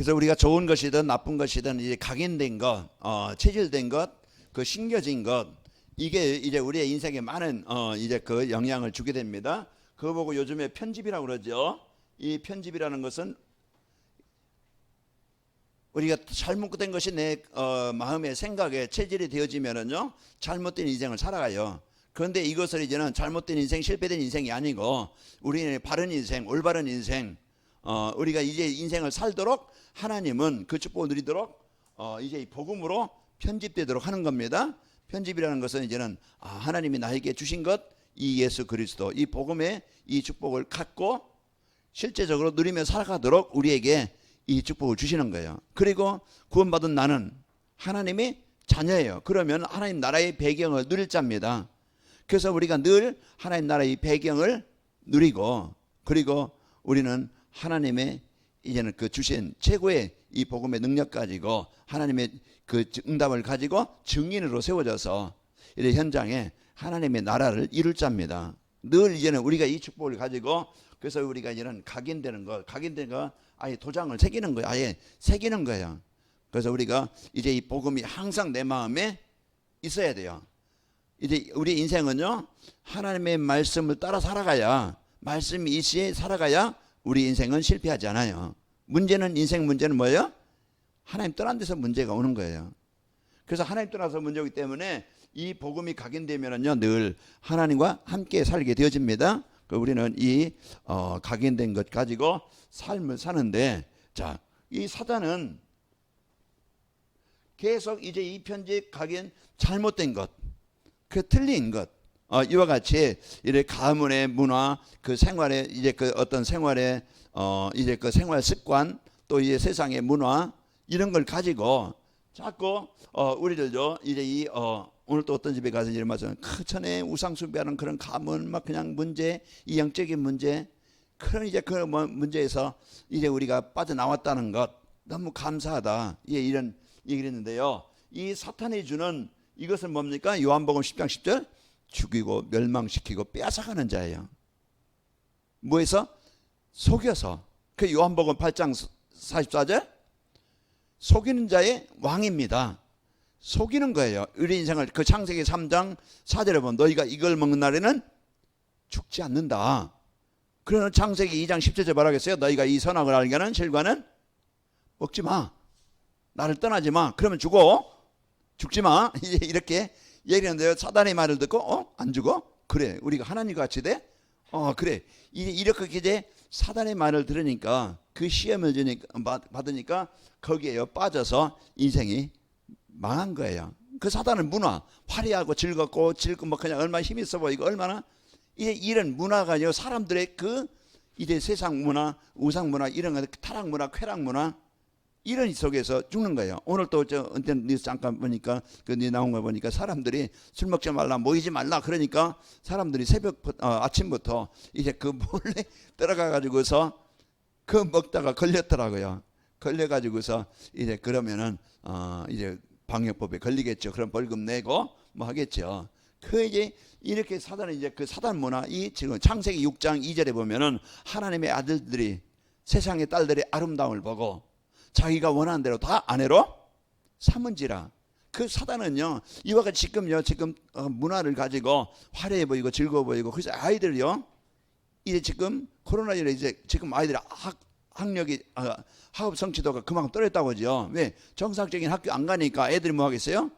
그래서 우리가 좋은 것이든 나쁜 것이든 이제 각인된 것, 체질된 것, 그 심겨진 것, 이게 이제 우리의 인생에 많은 이제 그 영향을 주게 됩니다. 그거 보고 요즘에 편집이라고 그러죠. 이 편집이라는 것은 우리가 잘못된 것이 내 마음의 생각에 체질이 되어지면은요 잘못된 인생을 살아가요. 그런데 이것을 이제는 잘못된 인생, 실패된 인생이 아니고 우리는 바른 인생, 올바른 인생, 우리가 이제 인생을 살도록 하나님은 그 축복을 누리도록 이제 이 복음으로 편집되도록 하는 겁니다. 편집이라는 것은 이제는 하나님이 나에게 주신 것, 이 예수 그리스도, 이 복음의 이 축복을 갖고 실제적으로 누리며 살아가도록 우리에게 이 축복을 주시는 거예요. 그리고 구원받은 나는 하나님의 자녀예요. 그러면 하나님 나라의 배경을 누릴 자입니다. 그래서 우리가 늘 하나님 나라의 배경을 누리고, 그리고 우리는 하나님의 이제는 그 주신 최고의 이 복음의 능력 가지고 하나님의 그 응답을 가지고 증인으로 세워져서 이 현장에 하나님의 나라를 이룰 자입니다. 늘 이제는 우리가 이 축복을 가지고, 그래서 우리가 이제는 각인되는 것, 각인된 거 아예 도장을 새기는 거예요. 아예 새기는 거예요. 그래서 우리가 이제 이 복음이 항상 내 마음에 있어야 돼요. 이제 우리 인생은요 하나님의 말씀을 따라 살아가야, 말씀이 있이 살아가야 우리 인생은 실패하지 않아요. 문제는, 인생 문제는 뭐예요? 하나님 떠난 데서 문제가 오는 거예요. 그래서 하나님 떠나서 문제이기 때문에 이 복음이 각인되면은요 늘 하나님과 함께 살게 되어집니다. 우리는 이 각인된 것 가지고 삶을 사는데, 자, 이 사단은 계속 이제 이 편집 각인 잘못된 것, 그 틀린 것, 이와 같이 이래 가문의 문화, 그 생활의 이제 그 어떤 생활의 이제 그 생활 습관, 또 이제 세상의 문화, 이런 걸 가지고 자꾸 우리들도 이제 이 오늘 또 어떤 집에 가서 이런 말씀, 천에 우상 숭배하는 그런 가문, 막 그냥 문제, 이 영적인 문제, 그런 이제 그 문제에서 이제 우리가 빠져나왔다는 것, 너무 감사하다. 예, 이런 얘기를 했는데요. 이 사탄이 주는 이것은 뭡니까? 요한복음 10장 10절, 죽이고 멸망시키고 빼앗아가는 자예요. 뭐해서? 속여서. 그 요한복음 8장 44절, 속이는 자의 왕입니다. 속이는 거예요. 우리 인생을. 그 창세기 3장 4절에 보면 너희가 이걸 먹는 날에는 죽지 않는다. 그러나 창세기 2장 10절에 말하겠어요. 너희가 이 선악을 알게 하는 실과는 먹지 마. 나를 떠나지 마. 그러면 죽어. 죽지 마. 이렇게 얘기하는데요. 사단의 말을 듣고 안 죽어? 그래. 우리가 하나님과 같이 돼? 그래. 이렇게 이제 사단의 말을 들으니까, 그 시험을 받으니까 거기에 빠져서 인생이 망한 거예요. 그 사단은 문화, 화려하고 즐겁고 뭐 그냥 얼마나 힘이 있어 보이고, 얼마나 이제 이런 문화가 사람들의 그 이제 세상 문화, 우상 문화, 이런 거, 타락 문화, 쾌락 문화, 이런 속에서 죽는 거예요. 오늘 또 뉴스 잠깐 보니까 그 나온 거 보니까 사람들이 술 먹지 말라, 모이지 말라, 그러니까 사람들이 아침부터 이제 그 몰래 들어가 가지고서 그 먹다가 걸렸더라고요. 걸려 가지고서 이제 그러면은 이제 방역법에 걸리겠죠. 그럼 벌금 내고 뭐 하겠죠. 그 이제 이렇게 사단은 이제 그 사단 문화, 이 지금 창세기 6장 2절에 보면은 하나님의 아들들이 세상의 딸들의 아름다움을 보고 자기가 원하는 대로 다 아내로 삼은지라. 그 사단은요 이와 같이 지금 문화를 가지고 화려해 보이고 즐거워 보이고, 그래서 아이들이요 이제 지금 코로나19로 이제 지금 아이들이 학력이 학업 성취도가 그만큼 떨어졌다고 하죠. 왜? 정상적인 학교 안 가니까 애들이 뭐 하겠어요?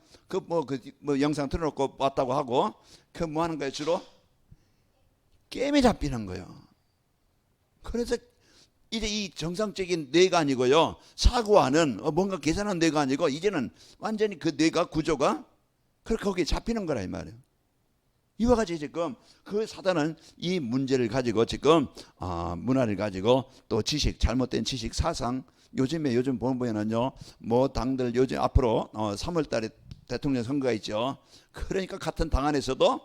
뭐 영상 틀어놓고 왔다고 하고, 그 뭐 하는 거예요? 주로 게임에 잡히는 거예요. 그래서 이제 이 정상적인 뇌가 아니고요, 사고하는 뭔가 계산하는 뇌가 아니고 이제는 완전히 그 뇌가 구조가 그렇게 거기에 잡히는 거라 이 말이에요. 이와 같이 지금 그 사단은 이 문제를 가지고 지금 문화를 가지고 또 지식, 잘못된 지식, 사상, 요즘 보면은요 뭐 당들 요즘 앞으로 3월 달에 대통령 선거가 있죠. 그러니까 같은 당 안에서도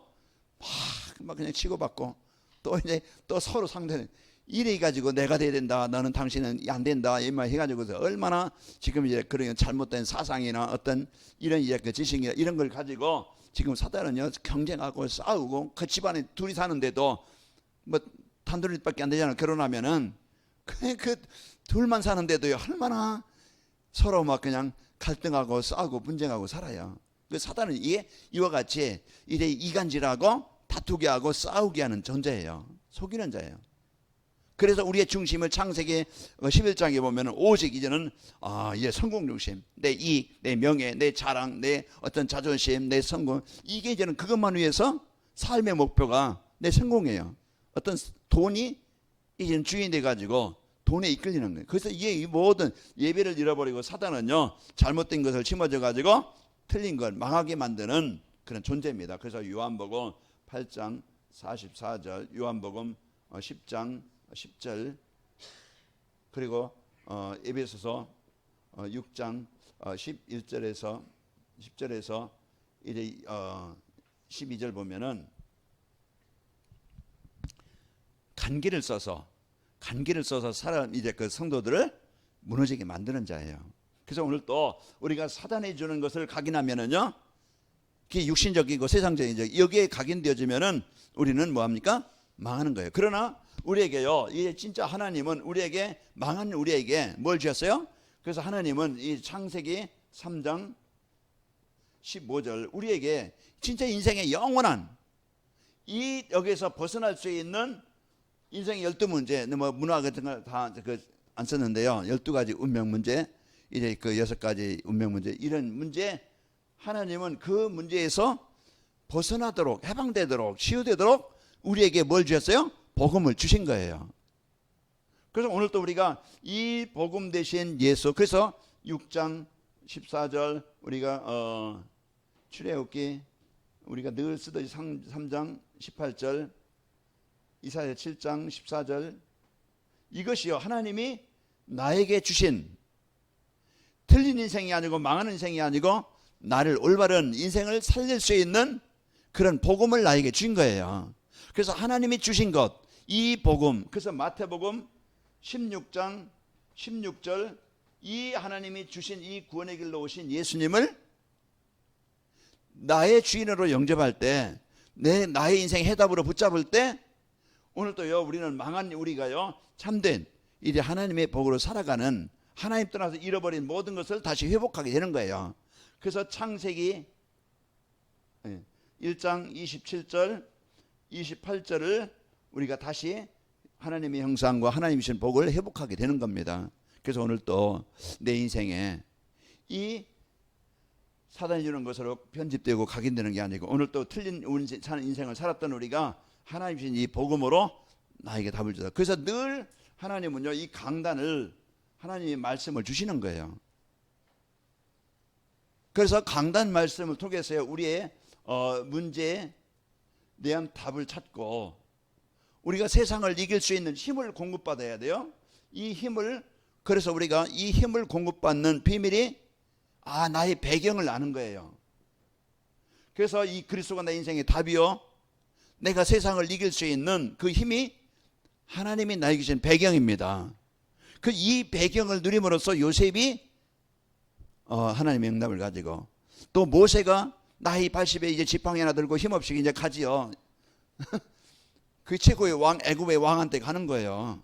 막 그냥 치고받고, 또 이제 또 서로 상대는 이래 가지고 내가 돼야 된다, 너는 당신은 안 된다, 이 말 해가지고서 얼마나 지금 이제 그런 잘못된 사상이나 어떤 이런 이제 그 지식이나 이런 걸 가지고 지금 사단은요 경쟁하고 싸우고, 그 집안에 둘이 사는데도 뭐 단둘이밖에 안 되잖아요. 결혼하면은 그 둘만 사는데도요 얼마나 서로 막 그냥 갈등하고 싸우고 분쟁하고 살아요. 그 사단은 이게 이와 같이 이래 이간질하고 다투게 하고 싸우게 하는 존재예요. 속이는 자예요. 그래서 우리의 중심을 창세기 11장에 보면 오직 이제는 이제 성공 중심, 내 이익, 내 명예, 내 자랑, 내 어떤 자존심, 내 성공, 이게 이제는 그것만 위해서 삶의 목표가 내 성공이에요. 어떤 돈이 이제는 주인이 돼가지고 돈에 이끌리는 거예요. 그래서 이게 모든 예배를 잃어버리고 사단은요 잘못된 것을 심어져 가지고 틀린 걸 망하게 만드는 그런 존재입니다. 그래서 요한복음 8장 44절, 요한복음 10장 10절, 그리고 에베소서 6장 11절에서 10절에서 이제 12절 보면은 간기를 써서 사람 이제 그 성도들을 무너지게 만드는 자예요. 그래서 오늘 또 우리가 사단이 주는 것을 각인하면은요, 그게 육신적이고 세상적이죠. 여기에 각인되어지면은 우리는 뭐 합니까? 망하는 거예요. 그러나 우리에게요, 이게 진짜 하나님은 우리에게 망한 우리에게 뭘 주셨어요? 그래서 하나님은 이 창세기 3장 15절 우리에게 진짜 인생의 영원한 이 여기서 벗어날 수 있는 인생의 12문제, 뭐 문화 같은 걸 다 안 썼는데요. 12가지 운명 문제, 이제 그 6가지 운명 문제, 이런 문제, 하나님은 그 문제에서 벗어나도록, 해방되도록, 치유되도록 우리에게 뭘 주셨어요? 복음을 주신 거예요. 그래서 오늘 또 우리가 이 복음 대신 예수, 그래서 6장 14절 우리가 출애굽기 우리가 늘 쓰듯이 3장 18절, 이사야 7장 14절, 이것이요 하나님이 나에게 주신 틀린 인생이 아니고 망하는 인생이 아니고 나를 올바른 인생을 살릴 수 있는 그런 복음을 나에게 주신 거예요. 그래서 하나님이 주신 것, 이 복음, 그래서 마태복음 16장 16절, 이 하나님이 주신 이 구원의 길로 오신 예수님을 나의 주인으로 영접할 때, 나의 인생 해답으로 붙잡을 때, 오늘 또요 우리는 망한 우리가요 참된 이제 하나님의 복으로 살아가는, 하나님 떠나서 잃어버린 모든 것을 다시 회복하게 되는 거예요. 그래서 창세기 1장 27절 28절을 우리가 다시 하나님의 형상과 하나님이 주신 복을 회복하게 되는 겁니다. 그래서 오늘 또 내 인생에 이 사단이 주는 것으로 편집되고 각인되는 게 아니고, 오늘 또 틀린 인생을 살았던 우리가 하나님 주신 이 복음으로 나에게 답을 주다. 그래서 늘 하나님은요 이 강단을, 하나님의 말씀을 주시는 거예요. 그래서 강단 말씀을 통해서 우리의 문제에 대한 답을 찾고 우리가 세상을 이길 수 있는 힘을 공급받아야 돼요. 이 힘을, 그래서 우리가 이 힘을 공급받는 비밀이 나의 배경을 아는 거예요. 그래서 이 그리스도가 내 인생의 답이요, 내가 세상을 이길 수 있는 그 힘이 하나님이 나에게 주신 배경입니다. 그 이 배경을 누림으로써 요셉이 하나님의 응답을 가지고, 또 모세가 나이 80에 이제 지팡이 하나 들고 힘없이 이제 가지요. 그 최고의 왕, 애굽의 왕한테 가는 거예요.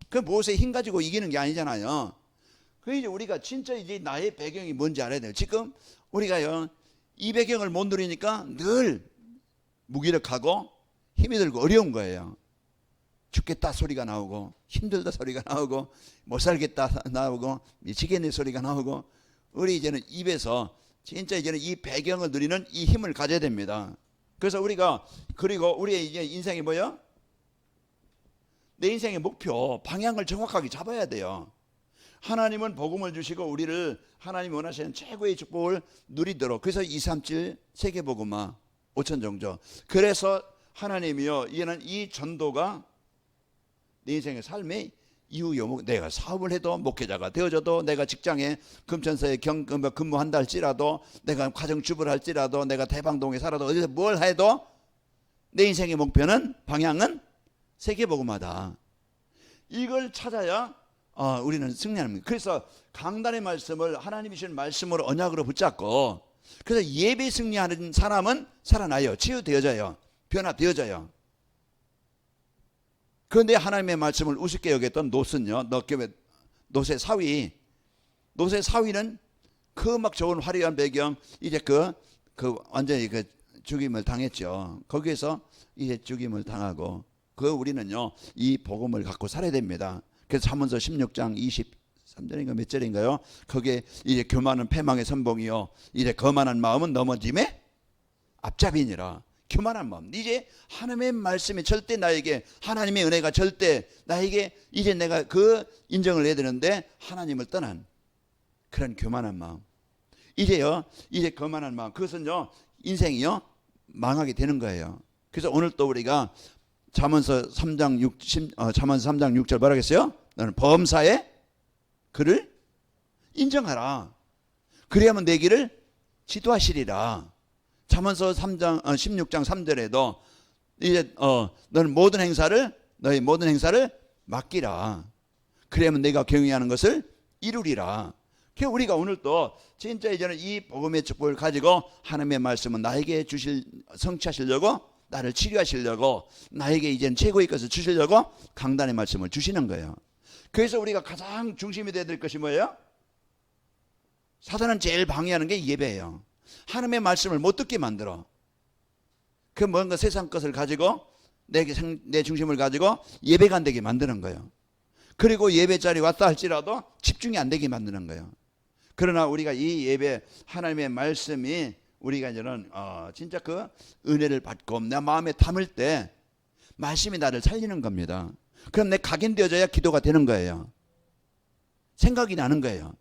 그 모세 힘 가지고 이기는 게 아니잖아요. 그 이제 우리가 진짜 이제 나의 배경이 뭔지 알아야 돼요. 지금 우리가요 이 배경을 못 누리니까 늘 무기력하고 힘이 들고 어려운 거예요. 죽겠다 소리가 나오고, 힘들다 소리가 나오고, 못 살겠다 나오고, 미치겠네 소리가 나오고, 우리 이제는 입에서 진짜 이제는 이 배경을 누리는 이 힘을 가져야 됩니다. 그래서 우리가, 그리고 우리의 이제 인생이 뭐야? 내 인생의 목표, 방향을 정확하게 잡아야 돼요. 하나님은 복음을 주시고 우리를 하나님이 원하시는 최고의 축복을 누리도록, 그래서 237 세계복음화 5천 종족. 그래서 하나님이요 이제는 이 전도가 내 인생의 삶의 이후 요목, 내가 사업을 해도, 목회자가 되어져도, 내가 직장에 금천서에 근무한다 할지라도, 내가 가정주부를 할지라도, 내가 대방동에 살아도, 어디서 뭘 해도 내 인생의 목표는, 방향은 세계복음화다. 이걸 찾아야 우리는 승리하는 겁니다. 그래서 강단의 말씀을 하나님이 주신 말씀으로 언약으로 붙잡고, 그래서 예배 승리하는 사람은 살아나요. 치유되어져요. 변화되어져요. 그런데 하나님의 말씀을 우습게 여겼던 롯은요, 롯의 사위, 노새 사위는 그 막 좋은 화려한 배경, 이제 그 완전히 그 죽임을 당했죠. 거기에서 이제 죽임을 당하고, 우리는요 이 복음을 갖고 살아야 됩니다. 그래서 잠언서 16장 23절인가 몇 절인가요? 거기에 이제 교만은 패망의 선봉이요 이제 거만한 마음은 넘어짐의 앞잡이니라. 교만한 마음, 이제 하나님의 말씀이 절대 나에게, 하나님의 은혜가 절대 나에게 이제 내가 그 인정을 해야 되는데 하나님을 떠난 그런 교만한 마음, 이제 거만한 마음, 그것은요 인생이요 망하게 되는 거예요. 그래서 오늘 또 우리가 잠언서 3장 6절 뭐라겠어요? 너는 범사에 그를 인정하라. 그래야만 내 길을 지도하시리라. 잠언서 16장 3절에도 이제 너는 너의 모든 행사를 맡기라. 그래야만 내가 경영하는 것을 이루리라. 그래서 우리가 오늘 또 진짜 이제는 이 복음의 축복을 가지고 하나님의 말씀은 나에게 성취하시려고, 나를 치료하시려고, 나에게 이제는 최고의 것을 주시려고 강단의 말씀을 주시는 거예요. 그래서 우리가 가장 중심이 되어야 될 것이 뭐예요? 사단은 제일 방해하는 게 예배예요. 하나님의 말씀을 못 듣게 만들어. 그 뭔가 세상 것을 가지고 내 중심을 가지고 예배가 안 되게 만드는 거예요. 그리고 예배 자리 왔다 할지라도 집중이 안 되게 만드는 거예요. 그러나 우리가 이 예배 하나님의 말씀이 우리가 이제는 진짜 그 은혜를 받고 내 마음에 담을 때 말씀이 나를 살리는 겁니다. 그럼 내 각인되어져야 기도가 되는 거예요. 생각이 나는 거예요.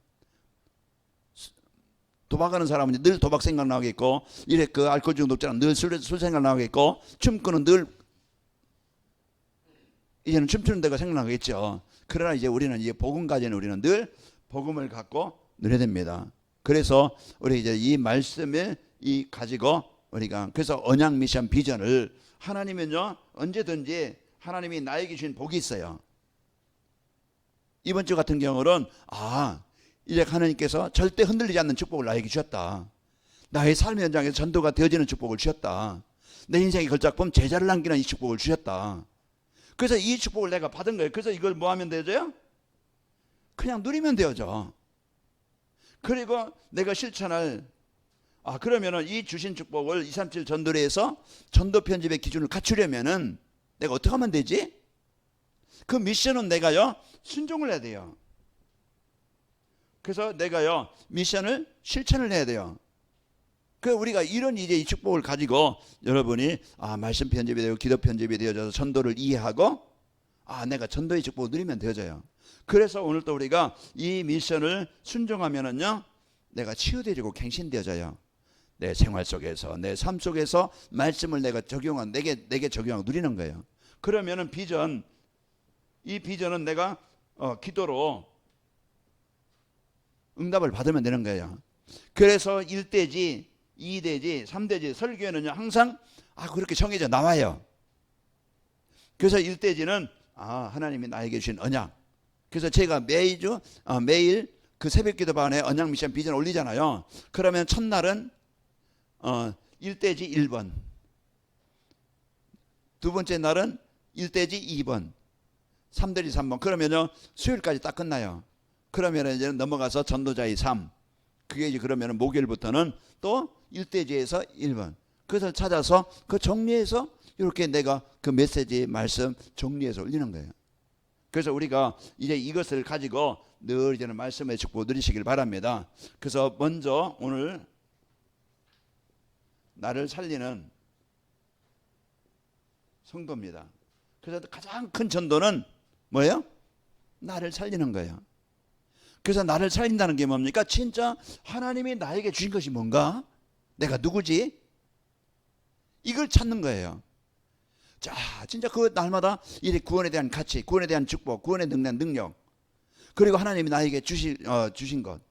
도박하는 사람은 늘 도박 생각나겠고, 이래 그 알코올 중독자는 늘 술 생각나겠고, 춤꾸는 늘 이제는 춤추는 데가 생각나겠죠. 그러나 이제 우리는 이제 복음 가지는 우리는 늘 복음을 갖고 누려야 됩니다. 그래서 우리 이제 이 말씀을 가지고 우리가, 그래서 언약 미션 비전을, 하나님은요 언제든지 하나님이 나에게 주신 복이 있어요. 이번 주 같은 경우는 이제 하나님께서 절대 흔들리지 않는 축복을 나에게 주셨다. 나의 삶의 현장에서 전도가 되어지는 축복을 주셨다. 내 인생의 걸작품 제자를 남기는 이 축복을 주셨다. 그래서 이 축복을 내가 받은 거예요. 그래서 이걸 뭐 하면 되죠? 그냥 누리면 되어져. 그리고 내가 실천할, 그러면은 이 주신 축복을 237 전도회에서 전도 편집의 기준을 갖추려면은 내가 어떻게 하면 되지? 그 미션은 내가요 순종을 해야 돼요. 그래서 내가요 미션을 실천을 해야 돼요. 그 우리가 이런 이제 이 축복을 가지고 여러분이 말씀 편집이 되고 기도 편집이 되어져서 전도를 이해하고 내가 전도의 축복을 누리면 되어져요. 그래서 오늘 또 우리가 이 미션을 순종하면은요 내가 치유되고 갱신되어져요. 내 생활 속에서, 내 삶 속에서 말씀을 내가 적용한, 내게 적용하고 누리는 거예요. 그러면은 이 비전은 내가 기도로 응답을 받으면 되는 거예요. 그래서 1대지, 2대지, 3대지 설교에는요 항상 그렇게 정해져 나와요. 그래서 1대지는 하나님이 나에게 주신 언약. 그래서 제가 매일 그 새벽 기도반에 언약 미션 비전 올리잖아요. 그러면 첫날은 1대지 1번, 두 번째 날은 1대지 2번, 3대지 3번. 그러면요 수요일까지 딱 끝나요. 그러면 이제 넘어가서 전도자의 삶. 그게 이제 그러면 목요일부터는 또 1대지에서 1번. 그것을 찾아서 그 정리해서 이렇게 내가 그 메시지 말씀 정리해서 올리는 거예요. 그래서 우리가 이제 이것을 가지고 늘 이제는 말씀의 축복 누리시길 바랍니다. 그래서 먼저 오늘 나를 살리는 성도입니다. 그래서 가장 큰 전도는 뭐예요? 나를 살리는 거예요. 그래서 나를 살린다는 게 뭡니까? 진짜 하나님이 나에게 주신 것이 뭔가? 내가 누구지? 이걸 찾는 거예요. 자, 진짜 그 날마다 이 구원에 대한 가치, 구원에 대한 축복, 구원에 대한 능력, 그리고 하나님이 나에게 주신 것.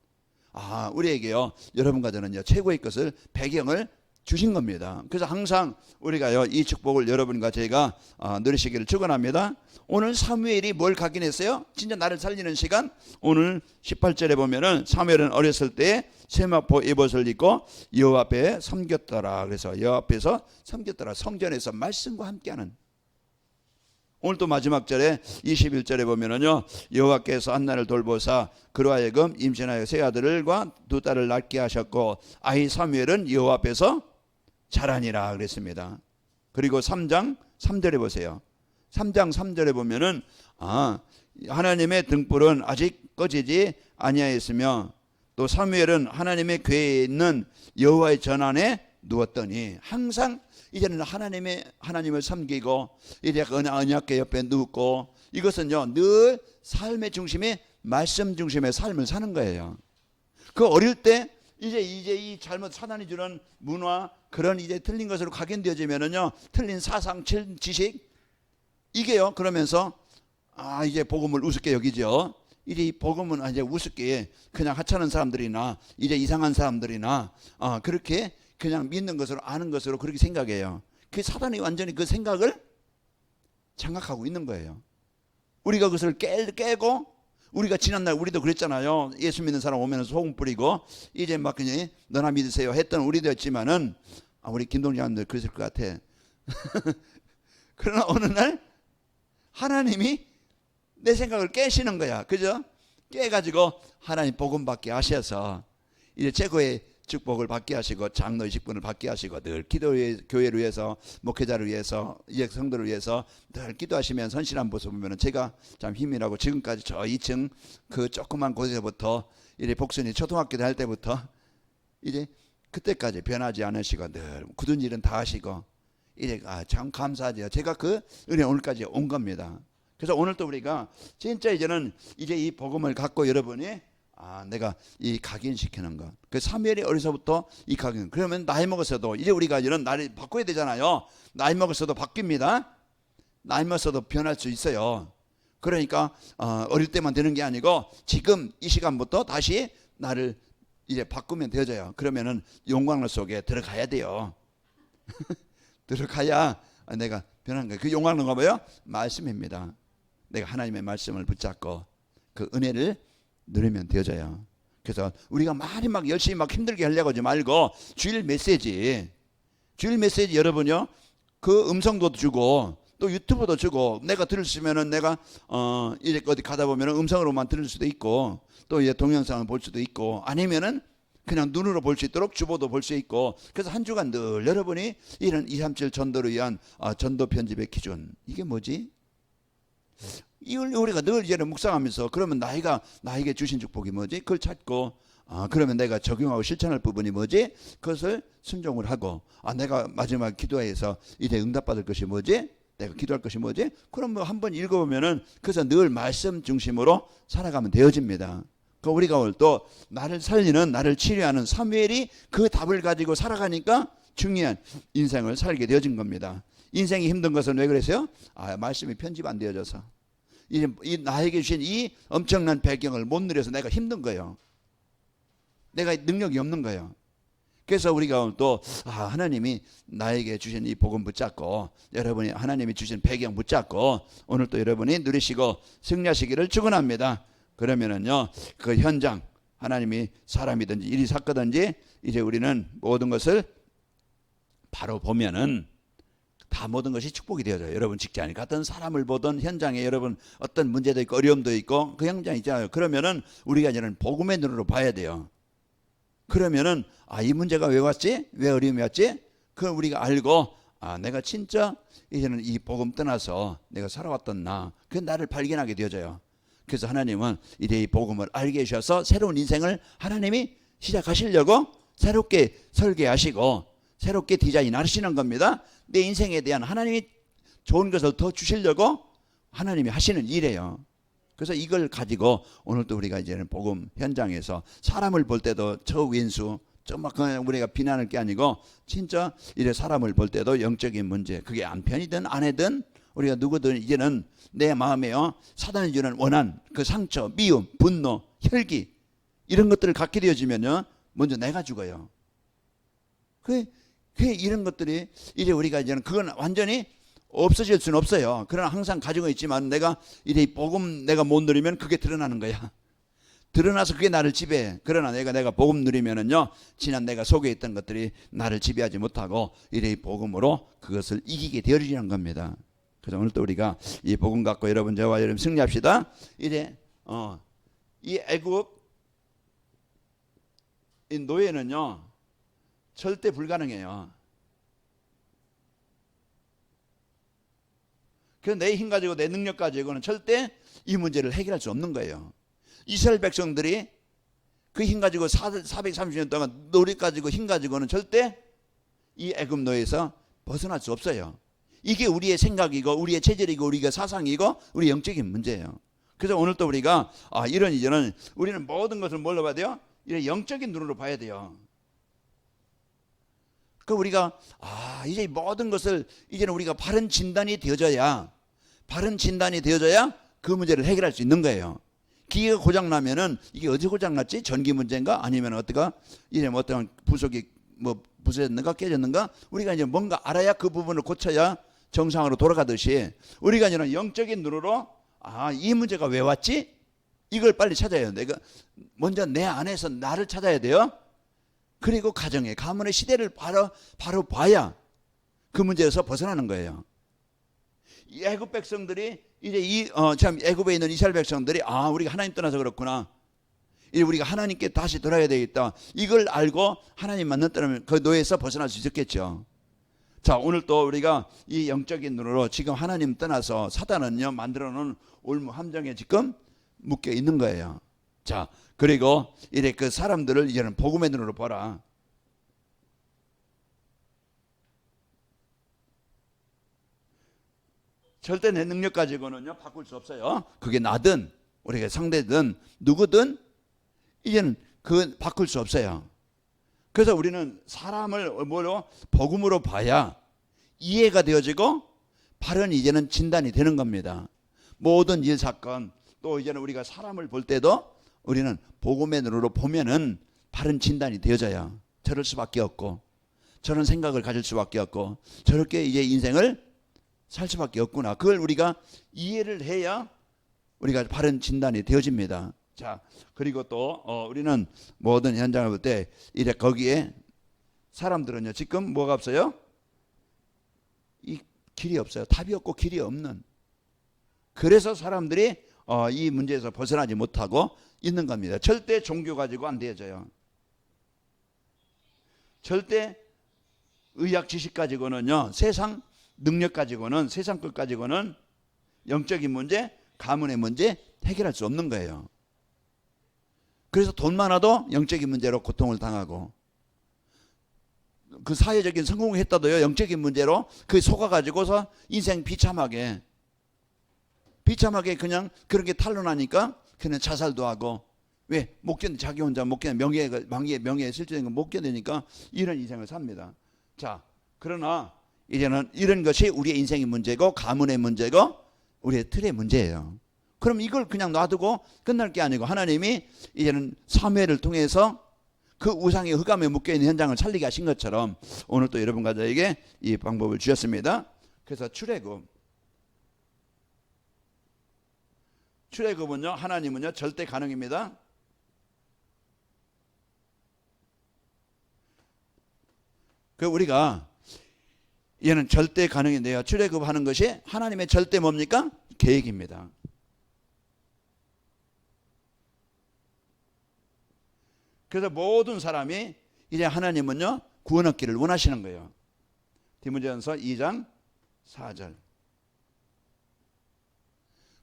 우리에게요, 여러분과 저는요, 최고의 것을, 배경을 주신 겁니다. 그래서 항상 우리가요, 이 축복을 여러분과 제가 누리시기를 축원합니다. 오늘 사무엘이 뭘 각인했어요? 진짜 나를 살리는 시간. 오늘 18절에 보면은 사무엘은 어렸을 때 세마포 에봇을 입고 여호와 앞에 섬겼더라. 그래서 여호와 앞에서 섬겼더라. 성전에서 말씀과 함께하는. 오늘 또 마지막 절에 21절에 보면은요, 여호와께서 한나를 돌보사 그로 하여금 임신하여 세 아들과 두 딸을 낳게 하셨고 아이 사무엘은 여호와 앞에서 자라니라 그랬습니다. 그리고 3장 3절에 보세요. 3장 3절에 보면은 하나님의 등불은 아직 꺼지지 아니하였으며 또 사무엘은 하나님의 궤에 있는 여호와의 전안에 누웠더니, 항상 이제는 하나님을 섬기고 이제 언약궤 옆에 눕고, 이것은요 늘 삶의 중심에 말씀 중심의 삶을 사는 거예요. 그 어릴 때 이제 이 잘못 사단이 주는 문화, 그런 이제 틀린 것으로 각인되어지면은요, 틀린 사상, 지식, 이게요 그러면서 이제 복음을 우습게 여기죠. 이제 이 복음은 이제 우습게 그냥 하찮은 사람들이나 이제 이상한 사람들이나 그렇게 그냥 믿는 것으로 아는 것으로 그렇게 생각해요. 그 사단이 완전히 그 생각을 장악하고 있는 거예요. 우리가 그것을 깨고, 우리가 지난날 우리도 그랬잖아요. 예수 믿는 사람 오면 소금 뿌리고 이제 막 그냥 너나 믿으세요 했던 우리도였지만은, 우리 김동장님들 그랬을 것 같아. 그러나 어느 날 하나님이 내 생각을 깨시는 거야. 그죠? 깨가지고 하나님 복음 받게 하셔서 이제 최고의 축복을 받게 하시고 장로의 직분을 받게 하시고 늘 교회를 위해서, 목회자를 위해서, 이제 성도를 위해서 늘 기도하시면 선실한 모습 보면 제가 참 힘이 나고, 지금까지 저 2층 그 조그만 곳에서부터 이제 복순이 초등학교 다닐 때부터 이제 그때까지 변하지 않으시고 늘 굳은 일은 다 하시고, 이제 참 감사하죠. 제가 그 은혜 오늘까지 온 겁니다. 그래서 오늘 또 우리가 진짜 이제는 이제 이 복음을 갖고 여러분이 내가 이 각인시키는 것. 그 사무엘이 어려서부터 이 각인. 그러면 나이 먹었어도 이제 우리가 이런 나를 바꿔야 되잖아요. 나이 먹었어도 바뀝니다. 나이 먹었어도 변할 수 있어요. 그러니까 어릴 때만 되는 게 아니고 지금 이 시간부터 다시 나를 이제 바꾸면 되어져요. 그러면은 영광 속에 들어가야 돼요. 들어가야 내가 변하는 거예요. 그 영광은 뭐예요? 말씀입니다. 내가 하나님의 말씀을 붙잡고 그 은혜를 누리면 되어져요. 그래서 우리가 많이 막 열심히 막 힘들게 하려고 하지 말고 주일 메시지 여러분요, 그 음성도 주고 또 유튜브도 주고, 내가 들을 수 있으면은 내가 이제 어디 가다 보면은 음성으로만 들을 수도 있고, 또 이제 동영상을 볼 수도 있고, 아니면은 그냥 눈으로 볼 수 있도록 주보도 볼 수 있고. 그래서 한 주간 늘 여러분이 이런 237 전도를 위한 전도 편집의 기준, 이게 뭐지? 이걸 우리가 늘 이제는 묵상하면서, 그러면 나에게 주신 축복이 뭐지? 그걸 찾고, 그러면 내가 적용하고 실천할 부분이 뭐지? 그것을 순종을 하고, 내가 마지막 기도회에서 이제 응답받을 것이 뭐지? 내가 기도할 것이 뭐지? 그럼 뭐 한번 읽어보면은 그래서 늘 말씀 중심으로 살아가면 되어집니다. 그 우리가 오늘 또 나를 살리는, 나를 치료하는 사무엘이 그 답을 가지고 살아가니까 중요한 인생을 살게 되어진 겁니다. 인생이 힘든 것은 왜 그랬어요? 말씀이 편집 안 되어져서, 이 나에게 주신 이 엄청난 배경을 못 누려서 내가 힘든 거예요. 내가 능력이 없는 거예요. 그래서 우리가 오늘 또 하나님이 나에게 주신 이 복음 붙잡고, 여러분이 하나님이 주신 배경 붙잡고 오늘 또 여러분이 누리시고 승리하시기를 축원합니다. 그러면은요, 그 현장, 하나님이 사람이든지 일이 샀거든지 이제 우리는 모든 것을 바로 보면은 다 모든 것이 축복이 되어져요. 여러분 직장에 갔던 사람을 보던 현장에 여러분 어떤 문제도 있고 어려움도 있고 그 현장 있잖아요. 그러면은 우리가 이제는 복음의 눈으로 봐야 돼요. 그러면은 이 문제가 왜 왔지? 왜 어려움이 왔지? 그걸 우리가 알고 내가 진짜 이제는 이 복음 떠나서 내가 살아왔던 그 나를 발견하게 되어져요. 그래서 하나님은 이제 이 복음을 알게 해주셔서 새로운 인생을 하나님이 시작하시려고 새롭게 설계하시고 새롭게 디자인하시는 겁니다. 내 인생에 대한 하나님이 좋은 것을 더 주시려고 하나님이 하시는 일이에요. 그래서 이걸 가지고 오늘 또 우리가 이제는 복음 현장에서 사람을 볼 때도 저 왼수 막 그냥 우리가 비난할 게 아니고 진짜 이래 사람을 볼 때도 영적인 문제, 그게 안편이든 아내든 우리가 누구든 이제는 내 마음에요 사단이 주는 원한, 그 상처, 미움, 분노, 혈기 이런 것들을 갖게 되어지면요 먼저 내가 죽어요. 그 이런 것들이 이제 우리가 이제는 그건 완전히 없어질 수는 없어요. 그러나 항상 가지고 있지만 내가 이제 복음 내가 못 누리면 그게 드러나는 거야. 드러나서 그게 나를 지배해. 그러나 내가 복음 누리면은요 지난 내가 속에 있던 것들이 나를 지배하지 못하고 이제 복음으로 그것을 이기게 되어지는 겁니다. 그래서 오늘 또 우리가 이 복음 갖고 여러분 저와 여러분 승리합시다. 이제 이 애굽 이 노예는요 절대 불가능해요. 그래서 내 힘 가지고 내 능력 가지고는 절대 이 문제를 해결할 수 없는 거예요. 이스라엘 백성들이 그 힘 가지고 430년 동안 노력 가지고 힘 가지고는 절대 이 애굽 노예에서 벗어날 수 없어요. 이게 우리의 생각이고 우리의 체질이고 우리의 사상이고 우리 영적인 문제예요. 그래서 오늘 또 우리가 이런 이제는 우리는 모든 것을 뭘로 봐야 돼요? 이런 영적인 눈으로 봐야 돼요. 그 우리가 이제 모든 것을 이제는 우리가 바른 진단이 되어져야 그 문제를 해결할 수 있는 거예요. 기계가 고장 나면은 이게 어디 고장 났지? 전기 문제인가? 아니면 어떤 부속이 부서졌는가 깨졌는가? 우리가 이제 뭔가 알아야 그 부분을 고쳐야 정상으로 돌아가듯이 우리가 이제 영적인 눈으로 이 문제가 왜 왔지? 이걸 빨리 찾아야 해요. 내가 먼저 내 안에서 나를 찾아야 돼요. 그리고 가문의 시대를 바로 봐야 그 문제에서 벗어나는 거예요. 이 애굽 백성들이 이제 애굽에 있는 이스라엘 백성들이 우리가 하나님 떠나서 그렇구나. 이제 우리가 하나님께 다시 돌아야 되겠다. 이걸 알고 하나님 만났다면 그 노예에서 벗어날 수 있었겠죠. 자, 오늘 또 우리가 이 영적인 눈으로 지금 하나님 떠나서 사단은요 만들어 놓은 올무 함정에 지금 묶여 있는 거예요. 자, 그리고 이제 그 사람들을 이제는 복음의 눈으로 보라. 절대 내 능력 가지고는요 바꿀 수 없어요. 그게 나든 우리가 상대든 누구든 이제는 그 바꿀 수 없어요. 그래서 우리는 사람을 뭐로 복음으로 봐야 이해가 되어지고 바른 이제는 진단이 되는 겁니다. 모든 일 사건 또 이제는 우리가 사람을 볼 때도 우리는 복음의 눈으로 보면은 바른 진단이 되어져야 저럴 수밖에 없고 저런 생각을 가질 수밖에 없고 저렇게 이제 인생을 살 수밖에 없구나. 그걸 우리가 이해를 해야 우리가 바른 진단이 되어집니다. 자, 그리고 또 우리는 모든 현장을 볼 때 이제 거기에 사람들은요 지금 뭐가 없어요? 이 길이 없어요. 답이 없고 길이 없는. 그래서 사람들이 이 문제에서 벗어나지 못하고 있는 겁니다. 절대 종교 가지고 안 되어져요. 절대 의학 지식 가지고는요 세상 능력 가지고는 세상 것 가지고는 영적인 문제, 가문의 문제 해결할 수 없는 거예요. 그래서 돈 많아도 영적인 문제로 고통을 당하고 그 사회적인 성공을 했다도요 영적인 문제로 그 속아가지고서 인생 비참하게 그냥 그런 게 탄로나니까 그냥 자살도 하고 왜? 못 견뎌 자기 혼자 못 견뎌 명예에 실제된 거 못 견디니까 이런 인생을 삽니다. 자, 그러나 이제는 이런 것이 우리의 인생의 문제고 가문의 문제고 우리의 틀의 문제예요. 그럼 이걸 그냥 놔두고 끝날 게 아니고 하나님이 이제는 사무엘을 통해서 그 우상의 흑암에 묶여있는 현장을 살리게 하신 것처럼 오늘 또 여러분과 저에게 이 방법을 주셨습니다. 그래서 출애굽은요 하나님은요 절대 가능입니다. 그 우리가 얘는 절대 가능인데요. 출애굽하는 것이 하나님의 절대 뭡니까? 계획입니다. 그래서 모든 사람이 이제 하나님은요 구원 얻기를 원하시는 거예요. 디모데전서 2장 4절.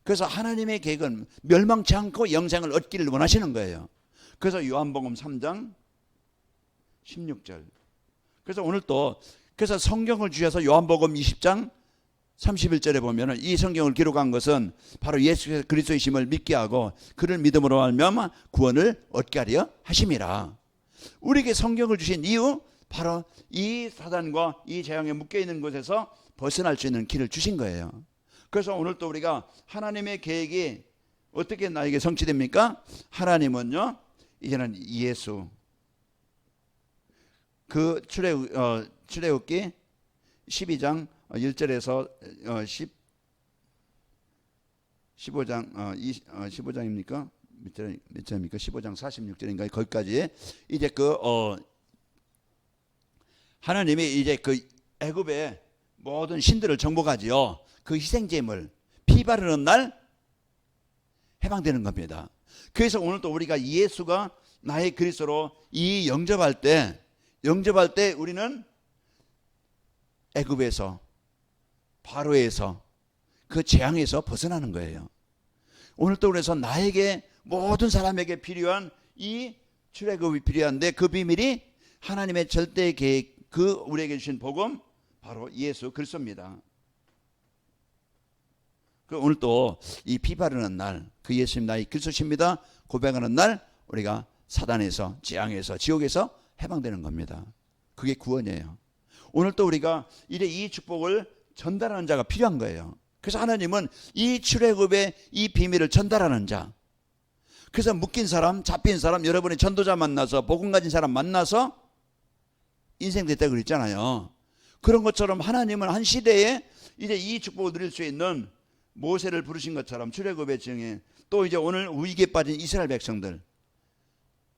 그래서 하나님의 계획은 멸망치 않고 영생을 얻기를 원하시는 거예요. 그래서 요한복음 3장 16절. 그래서 오늘 또 그래서 성경을 주셔서 요한복음 20장 31절에 보면은 이 성경을 기록한 것은 바로 예수 그리스도이심을 믿게 하고 그를 믿음으로 알면 구원을 얻게 하려 하심이라. 우리에게 성경을 주신 이유 바로 이 사단과 이 재앙에 묶여 있는 곳에서 벗어날 수 있는 길을 주신 거예요. 그래서 오늘 또 우리가 하나님의 계획이 어떻게 나에게 성취됩니까? 하나님은요 이제는 예수 그 출애굽기 12장 1절에서 15장 15장입니까? 몇 절입니까? 15장 46절인가 거기까지 이제 하나님이 이제 그 애굽에 모든 신들을 정복하지요. 그 희생제물 피 바르는 날 해방되는 겁니다. 그래서 오늘도 우리가 예수가 나의 그리스도로 이 영접할 때 우리는 애굽에서 바로에서 그 재앙에서 벗어나는 거예요. 오늘도 그래서 나에게 모든 사람에게 필요한 이 출애굽이 필요한데 그 비밀이 하나님의 절대 계획, 그 우리에게 주신 복음 바로 예수 그리스도입니다. 그 오늘 또 이 피 바르는 날, 그 예수님 나의 그리스도십니다 고백하는 날 우리가 사단에서, 재앙에서, 지옥에서 해방되는 겁니다. 그게 구원이에요. 오늘 또 우리가 이제 이 축복을 전달하는 자가 필요한 거예요. 그래서 하나님은 이 출애굽의 이 비밀을 전달하는 자, 그래서 묶인 사람, 잡힌 사람, 여러분이 전도자 만나서 복음 가진 사람 만나서 인생 됐다고 그랬잖아요. 그런 것처럼 하나님은 한 시대에 이제 이 축복을 누릴 수 있는 모세를 부르신 것처럼 출애굽의 증인, 또 이제 오늘 위기에 빠진 이스라엘 백성들,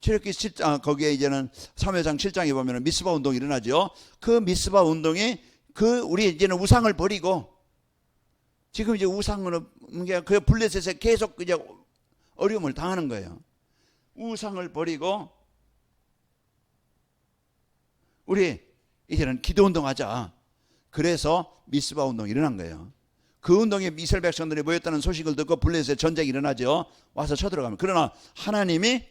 출애굽기 거기에 이제는 사무엘상 7장에 보면 미스바 운동이 일어나죠. 그 미스바 운동이 우리 이제는 우상을 버리고, 지금 이제 우상으로 그 블레셋에 계속 이제 어려움을 당하는 거예요. 우상을 버리고 우리 이제는 기도 운동하자. 그래서 미스바 운동이 일어난 거예요. 그 운동에 이스라엘 백성들이 모였다는 소식을 듣고 블레셋에 전쟁이 일어나죠. 와서 쳐들어가면, 그러나 하나님이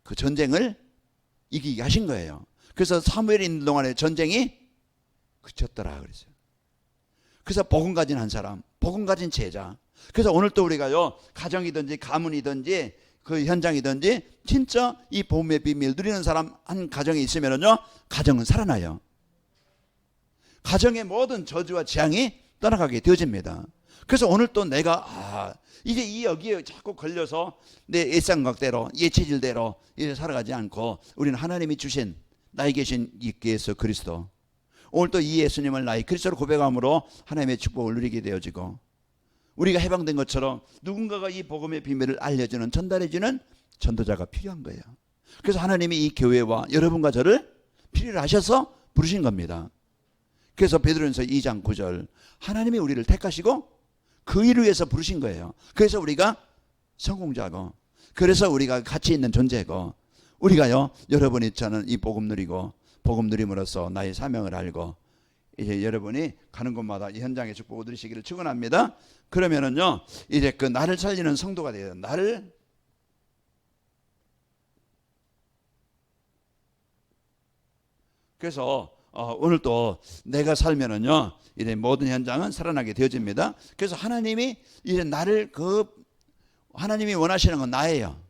그 전쟁을 이기게 하신 거예요. 그래서 사무엘이 있는 동안에 전쟁이 그쳤더라 그랬어요. 그래서 복음 가진 한 사람, 복음 가진 제자. 그래서 오늘 또 우리가요, 가정이든지 가문이든지 그 현장이든지 진짜 이 복음의 비밀 누리는 사람 한 가정에 있으면은요, 가정은 살아나요. 가정의 모든 저주와 재앙이 떠나가게 되어집니다. 그래서 오늘 또 내가 이제 이 여기에 자꾸 걸려서 내 일상각대로 예체질대로 이제 살아가지 않고 우리는 하나님이 주신 나에 계신 예수 그리스도, 오늘 또 이 예수님을 나의 그리스도로 고백함으로 하나님의 축복을 누리게 되어지고, 우리가 해방된 것처럼 누군가가 이 복음의 비밀을 알려주는, 전달해주는 전도자가 필요한 거예요. 그래서 하나님이 이 교회와 여러분과 저를 필요로 하셔서 부르신 겁니다. 그래서 베드로전서 2장 9절, 하나님이 우리를 택하시고 그 일을 위해서 부르신 거예요. 그래서 우리가 성공자고, 그래서 우리가 가치 있는 존재고, 우리가요, 여러분이 저는 이 복음 누리고 복음 누림으로써 나의 사명을 알고 이제 여러분이 가는 곳마다 이 현장의 축복을 누리시기를 축원합니다. 그러면은요, 이제 그 나를 살리는 성도가 돼요. 나를 그래서 오늘 또 내가 살면은요, 이제 모든 현장은 살아나게 되어집니다. 그래서 하나님이 이제 나를 하나님이 원하시는 건 나예요.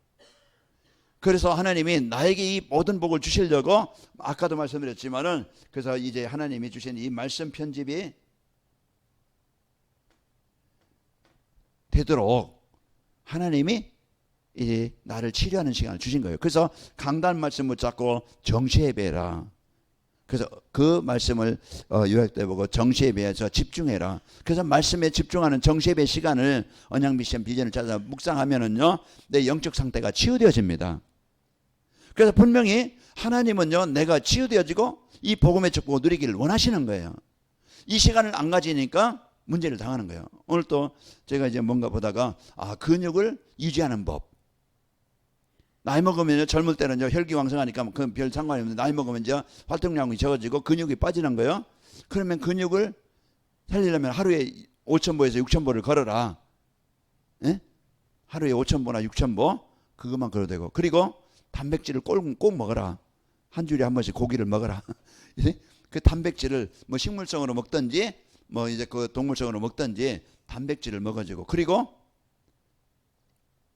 그래서 하나님이 나에게 이 모든 복을 주시려고, 아까도 말씀드렸지만은, 그래서 이제 하나님이 주신 이 말씀 편집이 되도록 하나님이 이제 나를 치료하는 시간을 주신 거예요. 그래서 강단 말씀 붙잡고 정시예배라. 그래서 그 말씀을 요약돼 보고 정시예배에서 집중해라. 그래서 말씀에 집중하는 정시예배 시간을 언약 미션 비전을 찾아 묵상하면은요, 내 영적 상태가 치유되어집니다. 그래서 분명히 하나님은요, 내가 치유되어지고 이 복음의 축복을 누리기를 원하시는 거예요. 이 시간을 안 가지니까 문제를 당하는 거예요. 오늘 또 제가 이제 뭔가 보다가 근육을 유지하는 법. 나이 먹으면 젊을 때는 혈기왕성하니까 그 별 상관이 없는데, 나이 먹으면 이제 활동량이 적어지고 근육이 빠지는 거예요. 그러면 근육을 살리려면 하루에 5,000보에서 6,000보를 걸어라. 예? 하루에 5,000보나 6,000보 그것만 걸어도 되고, 그리고 단백질을 꼭 먹어라. 한 주에 한 번씩 고기를 먹어라. 그 단백질을 뭐 식물성으로 먹든지 뭐 이제 그 동물성으로 먹든지 단백질을 먹어주고, 그리고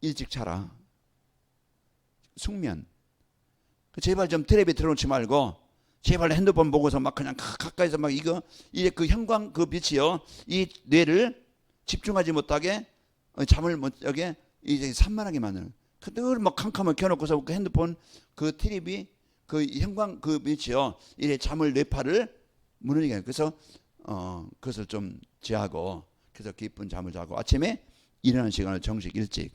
일찍 자라. 숙면. 제발 좀 텔레비 틀어놓지 말고, 제발 핸드폰 보고서 막 그냥 가까이서 막 이제 그 형광 그 빛이요, 이 뇌를 집중하지 못하게 잠을 못 자게 이제 산만하게 만드는. 늘 막 캄캄하게 켜놓고서 그 핸드폰 그 텔레비 그 형광 그 빛이요, 이래 잠을 뇌파를 무너지게 해요. 그래서 그것을 좀 제하고, 그래서 깊은 잠을 자고 아침에 일어나는 시간을 정식 일찍.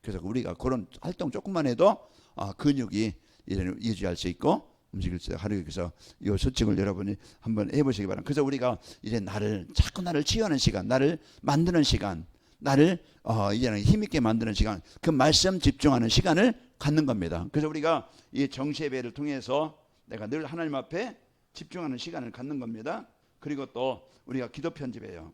그래서 우리가 그런 활동 조금만 해도 근육이 이제 유지할 수 있고 움직일 수 하루 그래서 이 수칙을 여러분이 한번 해보시기 바랍니다. 그래서 우리가 이제 자꾸 나를 치유하는 시간, 나를 만드는 시간, 나를 이제는 힘있게 만드는 시간, 그 말씀 집중하는 시간을 갖는 겁니다. 그래서 우리가 이 정시예배를 통해서 내가 늘 하나님 앞에 집중하는 시간을 갖는 겁니다. 그리고 또 우리가 기도 편집해요.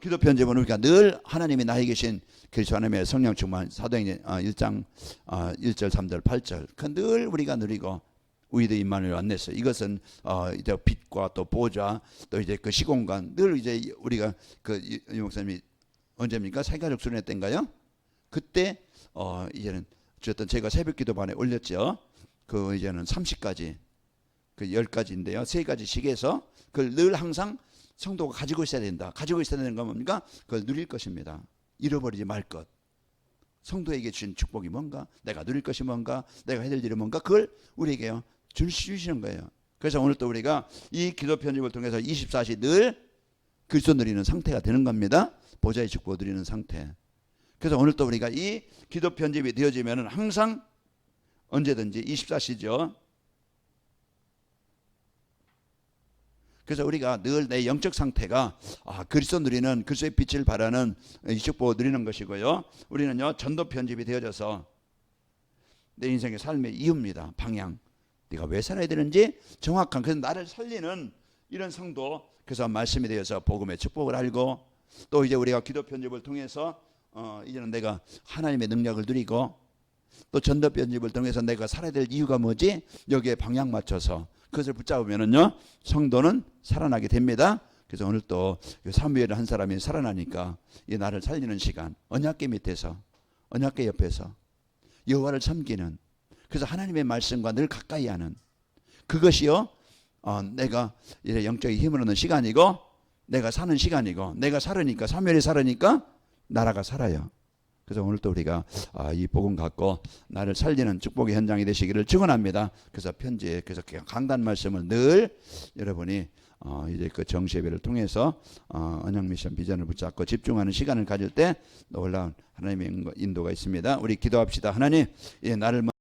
기도 편집은 우리가 늘 하나님이 나에 계신 그리스도 하나님의 성령 충만 사도행전 1장 1절 3절 8절 그 늘 우리가 누리고 우리도 임마누엘 안내서 이것은 이제 빛과 또 보좌 또 이제 그 시공간 늘 이제 우리가 그 이 목사님이 언제입니까? 새가족 수련회 때인가요? 그때 이제는 어쨌든 제가 새벽기도반에 올렸죠. 그 이제는 30가지 그 10가지인데요. 3가지씩 해서 그걸 늘 항상 성도가 가지고 있어야 된다. 가지고 있어야 되는 건 뭡니까? 그걸 누릴 것입니다. 잃어버리지 말 것. 성도에게 주신 축복이 뭔가? 내가 누릴 것이 뭔가? 내가 해야 될 일이 뭔가? 그걸 우리에게 주시는 거예요. 그래서 오늘 또 우리가 이 기도 편집을 통해서 24시 늘 그리스도 누리는 상태가 되는 겁니다. 보좌의 축복을 누리는 상태. 그래서 오늘 또 우리가 이 기도 편집이 되어지면 항상 언제든지 24시죠. 그래서 우리가 늘 내 영적 상태가 그리스도 누리는 그리스도의 빛을 바라는 이 축복을 누리는 것이고요. 우리는요 전도 편집이 되어져서 내 인생의 삶의 이유입니다. 방향. 네가 왜 살아야 되는지 정확한 그래서 나를 살리는 이런 성도. 그래서 말씀이 되어서 복음의 축복을 알고 또 이제 우리가 기도 편집을 통해서 이제는 내가 하나님의 능력을 누리고 또 전도 편집을 통해서 내가 살아야 될 이유가 뭐지? 여기에 방향 맞춰서 그것을 붙잡으면은요 성도는 살아나게 됩니다. 그래서 오늘 또 사무엘 한 사람이 살아나니까 이 나를 살리는 시간 언약궤 밑에서 언약궤 옆에서 여호와를 섬기는 그래서 하나님의 말씀과 늘 가까이 하는 그것이요 내가 이제 영적인 힘을 얻는 시간이고 내가 사는 시간이고 내가 살으니까 사무엘이 살으니까 나라가 살아요. 그래서 오늘 또 우리가 이 복음 갖고 나를 살리는 축복의 현장이 되시기를 축원합니다. 그래서 편지에 그래서 강단 말씀을 늘 여러분이 이제 그 정시예배를 통해서 언약 미션 비전을 붙잡고 집중하는 시간을 가질 때 놀라운 하나님의 인도가 있습니다. 우리 기도합시다. 하나님, 나를